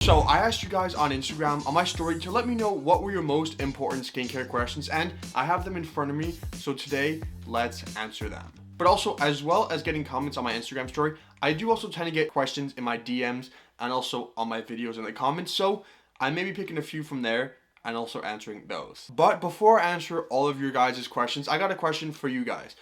So I asked you guys on Instagram on my story to let me know what were your most important skincare questions, and I have them in front of me. So today, let's answer them. But also, as well as getting comments on my Instagram story, I do also tend to get questions in my DMs and also on my videos in the comments. So I may be picking a few from there and also answering those. But before I answer all of your guys' questions, I got a question for you guys.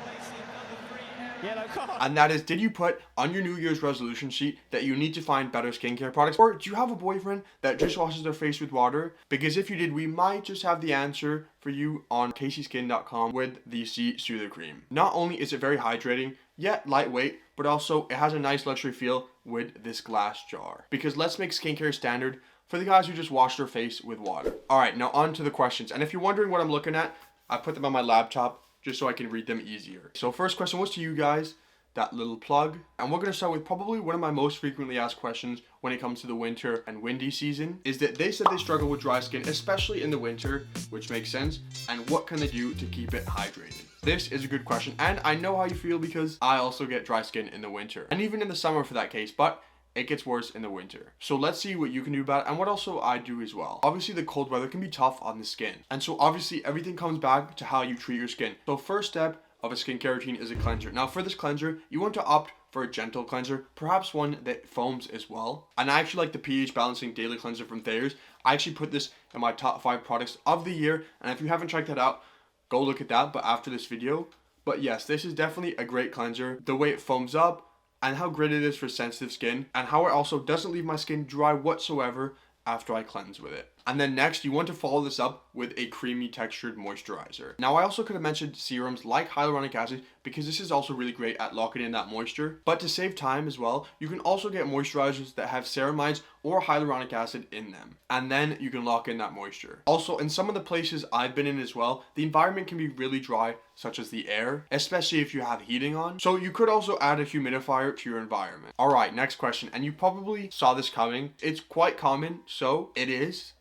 And that is, did you put on your New Year's resolution sheet that you need to find better skincare products? Or do you have a boyfriend that just washes their face with water? Because if you did, we might just have the answer for you on caseyskin.com with the C Soother Cream. Not only is it very hydrating, yet lightweight, but also it has a nice luxury feel with this glass jar. Because let's make skincare standard for the guys who just wash their face with water. Alright, now on to the questions. And if you're wondering what I'm looking at, I put them on my laptop just so I can read them easier. So first question was to you guys, that little plug. And we're going to start with probably one of my most frequently asked questions when it comes to the winter and windy season, is that they said they struggle with dry skin, especially in the winter, which makes sense. And what can they do to keep it hydrated? This is a good question, and I know how you feel because I also get dry skin in the winter, and even in the summer for that case, but it gets worse in the winter. So let's see what you can do about it and what also I do as well. Obviously the cold weather can be tough on the skin. And so obviously everything comes back to how you treat your skin. So first step of a skincare routine is a cleanser. Now for this cleanser, you want to opt for a gentle cleanser, perhaps one that foams as well. And I actually like the pH balancing daily cleanser from Thayer's. I actually put this in my top 5 products of the year. And if you haven't checked that out, go look at that, but after this video. But yes, this is definitely a great cleanser. The way it foams up, and how great it is for sensitive skin, and how it also doesn't leave my skin dry whatsoever after I cleanse with it. And then next, you want to follow this up with a creamy textured moisturizer. Now I also could have mentioned serums like hyaluronic acid because this is also really great at locking in that moisture. But to save time as well, you can also get moisturizers that have ceramides or hyaluronic acid in them. And then you can lock in that moisture. Also, in some of the places I've been in as well, the environment can be really dry, such as the air, especially if you have heating on. So you could also add a humidifier to your environment. Alright, next question. And you probably saw this coming. It's quite common, so it is.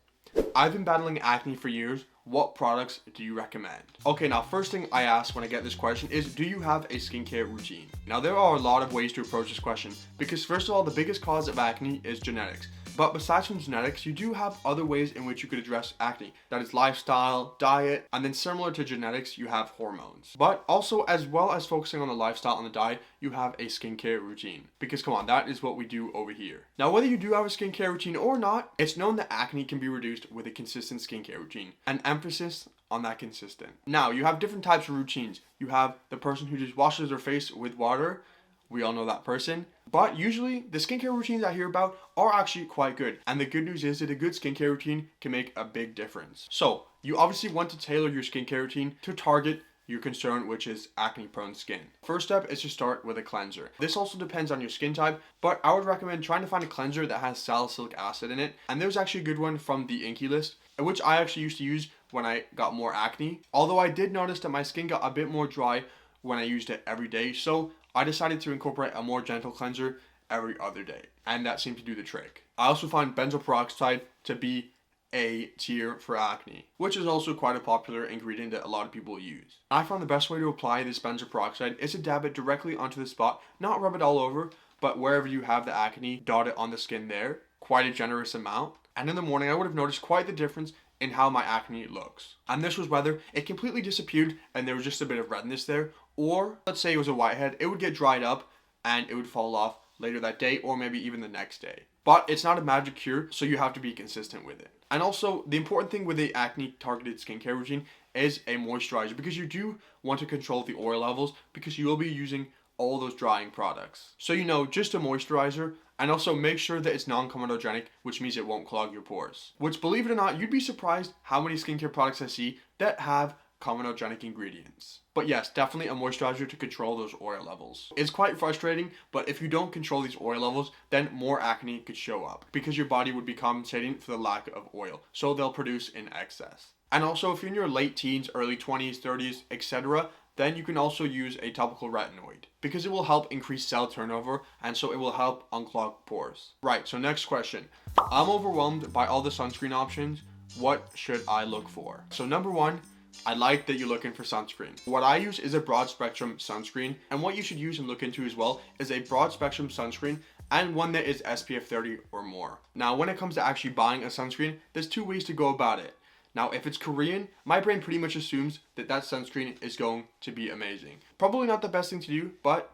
I've been battling acne for years. What products do you recommend? Okay, now first thing I ask when I get this question is, do you have a skincare routine? Now there are a lot of ways to approach this question because first of all, the biggest cause of acne is genetics. But besides from genetics, you do have other ways in which you could address acne. That is lifestyle, diet, and then similar to genetics, you have hormones. But also, as well as focusing on the lifestyle and the diet, you have a skincare routine. Because come on, that is what we do over here. Now, whether you do have a skincare routine or not, it's known that acne can be reduced with a consistent skincare routine. An emphasis on that consistent. Now, you have different types of routines. You have the person who just washes their face with water. We all know that person. But usually, the skincare routines I hear about are actually quite good. And the good news is that a good skincare routine can make a big difference. So, you obviously want to tailor your skincare routine to target your concern, which is acne-prone skin. First step is to start with a cleanser. This also depends on your skin type, but I would recommend trying to find a cleanser that has salicylic acid in it. And there's actually a good one from the Inky List, which I actually used to use when I got more acne. Although I did notice that my skin got a bit more dry when I used it every day, so I decided to incorporate a more gentle cleanser every other day, and that seemed to do the trick. I also find benzoyl peroxide to be A tier for acne, which is also quite a popular ingredient that a lot of people use. I found the best way to apply this benzoyl peroxide is to dab it directly onto the spot, not rub it all over, but wherever you have the acne, dot it on the skin there, quite a generous amount. And in the morning, I would have noticed quite the difference in how my acne looks. And this was whether it completely disappeared and there was just a bit of redness there, or let's say it was a whitehead, it would get dried up and it would fall off later that day or maybe even the next day. But it's not a magic cure, so you have to be consistent with it. And also, the important thing with the acne targeted skincare routine is a moisturizer, because you do want to control the oil levels because you will be using all those drying products. So just a moisturizer, and also make sure that it's non-comedogenic, which means it won't clog your pores. Which, believe it or not, you'd be surprised how many skincare products I see that have comedogenic ingredients. But yes, definitely a moisturizer to control those oil levels. It's quite frustrating, but if you don't control these oil levels, then more acne could show up because your body would be compensating for the lack of oil, so they'll produce in excess. And also, if you're in your late teens, early 20s, 30s, etc., then you can also use a topical retinoid because it will help increase cell turnover, and so it will help unclog pores. Right, so next question. I'm overwhelmed by all the sunscreen options. What should I look for? So number one, I like that you're looking for sunscreen. What I use is a broad spectrum sunscreen, and what you should use and look into as well is a broad spectrum sunscreen and one that is SPF 30 or more. Now, when it comes to actually buying a sunscreen, there's two ways to go about it. Now, if it's Korean, my brain pretty much assumes that that sunscreen is going to be amazing. Probably not the best thing to do, but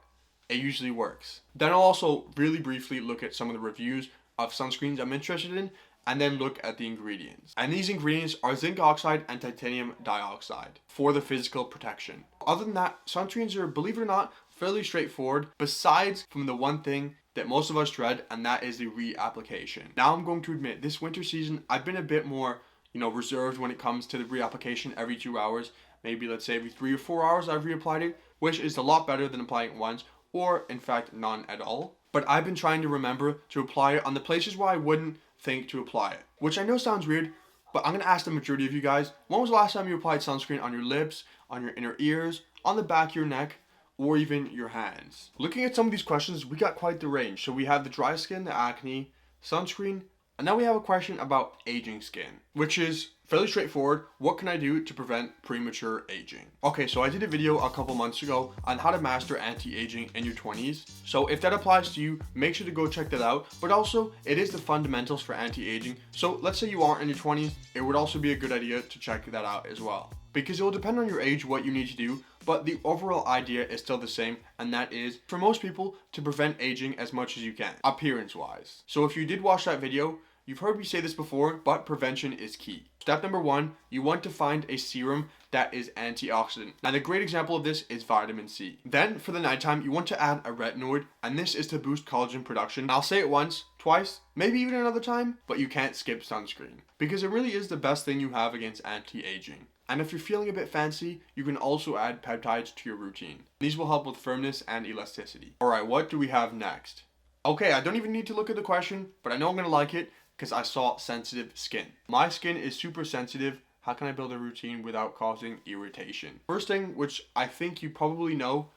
it usually works. Then I'll also really briefly look at some of the reviews of sunscreens I'm interested in, and then look at the ingredients. And these ingredients are zinc oxide and titanium dioxide for the physical protection. Other than that, sunscreens are, believe it or not, fairly straightforward, besides from the one thing that most of us dread, and that is the reapplication. Now I'm going to admit, this winter season, I've been a bit more, reserved when it comes to the reapplication every 2 hours. Maybe let's say every 3 or 4 hours I've reapplied it, which is a lot better than applying it once, or in fact, none at all. But I've been trying to remember to apply it on the places where I wouldn't think to apply it, which I know sounds weird, but I'm gonna ask the majority of you guys, when was the last time you applied sunscreen on your lips, on your inner ears, on the back of your neck, or even your hands? Looking at some of these questions, we got quite the range. So we have the dry skin, the acne, sunscreen, and now we have a question about aging skin, which is fairly straightforward. What can I do to prevent premature aging? Okay, so I did a video a couple months ago on how to master anti-aging in your 20s. So if that applies to you, make sure to go check that out. But also, it is the fundamentals for anti-aging. So let's say you aren't in your 20s, it would also be a good idea to check that out as well. Because it will depend on your age what you need to do, but the overall idea is still the same, and that is, for most people, to prevent aging as much as you can, appearance-wise. So if you did watch that video, you've heard me say this before, but prevention is key. Step number 1, you want to find a serum that is antioxidant. And a great example of this is vitamin C. Then for the nighttime, you want to add a retinoid, and this is to boost collagen production. I'll say it once, twice, maybe even another time, but you can't skip sunscreen, because it really is the best thing you have against anti-aging. And if you're feeling a bit fancy, you can also add peptides to your routine. These will help with firmness and elasticity. Alright, what do we have next? Okay, I don't even need to look at the question, but I know I'm gonna like it because I saw sensitive skin. My skin is super sensitive. How can I build a routine without causing irritation? First thing, which I think you probably know,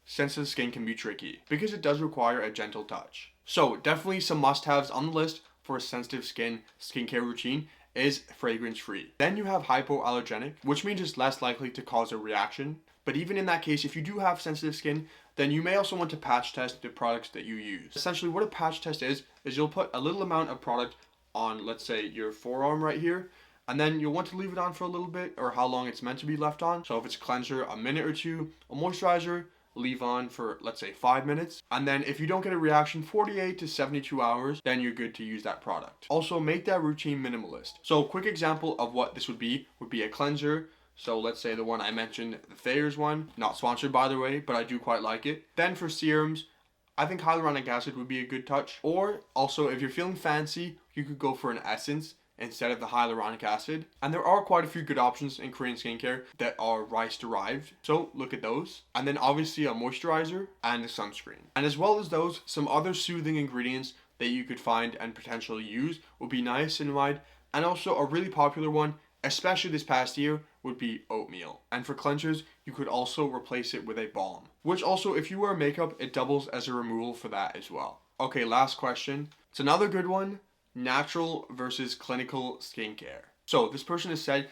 sensitive skin can be tricky because it does require a gentle touch. So definitely some must-haves on the list for a sensitive skincare routine is fragrance-free. Then you have hypoallergenic, which means it's less likely to cause a reaction. But even in that case, if you do have sensitive skin, then you may also want to patch test the products that you use. Essentially, what a patch test is you'll put a little amount of product on, let's say, your forearm right here, and then you'll want to leave it on for a little bit, or how long it's meant to be left on. So if it's a cleanser, a minute or two, a moisturizer, leave on for, let's say, 5 minutes. And then if you don't get a reaction 48 to 72 hours, then you're good to use that product. Also, make that routine minimalist. So a quick example of what this would be a cleanser. So let's say the one I mentioned, the Thayer's one, not sponsored by the way, but I do quite like it. Then for serums, I think hyaluronic acid would be a good touch. Or also, if you're feeling fancy, you could go for an essence instead of the hyaluronic acid. And there are quite a few good options in Korean skincare that are rice derived, so look at those. And then obviously a moisturizer and a sunscreen. And as well as those, some other soothing ingredients that you could find and potentially use would be niacinamide, and also a really popular one, especially this past year, would be oatmeal. And for cleansers, you could also replace it with a balm, which also, if you wear makeup, it doubles as a removal for that as well. Okay, last question. It's another good one. Natural versus clinical skincare. So this person has said,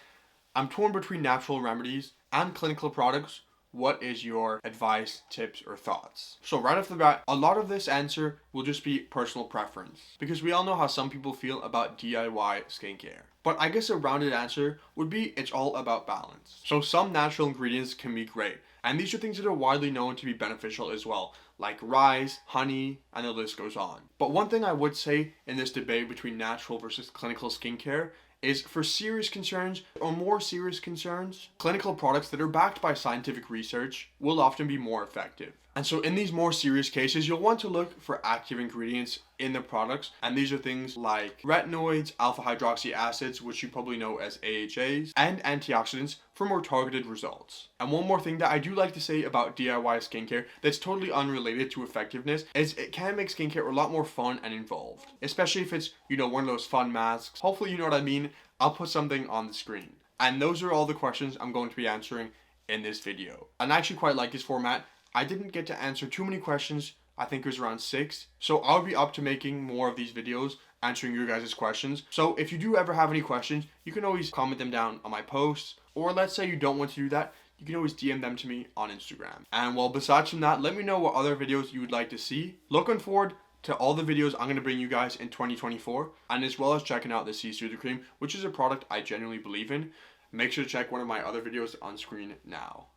I'm torn between natural remedies and clinical products. What is your advice, tips, or thoughts? So right off the bat, a lot of this answer will just be personal preference, because we all know how some people feel about DIY skincare. But I guess a rounded answer would be it's all about balance. So some natural ingredients can be great, and these are things that are widely known to be beneficial as well, like rice, honey, and the list goes on. But one thing I would say in this debate between natural versus clinical skincare is for serious concerns or more serious concerns, clinical products that are backed by scientific research will often be more effective. And so in these more serious cases, you'll want to look for active ingredients in the products. And these are things like retinoids, alpha hydroxy acids, which you probably know as AHAs, and antioxidants for more targeted results. And one more thing that I do like to say about DIY skincare that's totally unrelated to effectiveness is it can make skincare a lot more fun and involved. Especially if it's, one of those fun masks. Hopefully you know what I mean. I'll put something on the screen. And those are all the questions I'm going to be answering in this video. And I actually quite like this format. I didn't get to answer too many questions. I think it was around 6. So I'll be up to making more of these videos answering your guys' questions. So if you do ever have any questions, you can always comment them down on my posts Or let's say you don't want to do that, you can always DM them to me on Instagram. And well, besides from that, let me know what other videos you would like to see. Looking forward to all the videos I'm going to bring you guys in 2024, and as well as checking out the C-Soother Cream, which is a product I genuinely believe in. Make sure to check one of my other videos on screen now.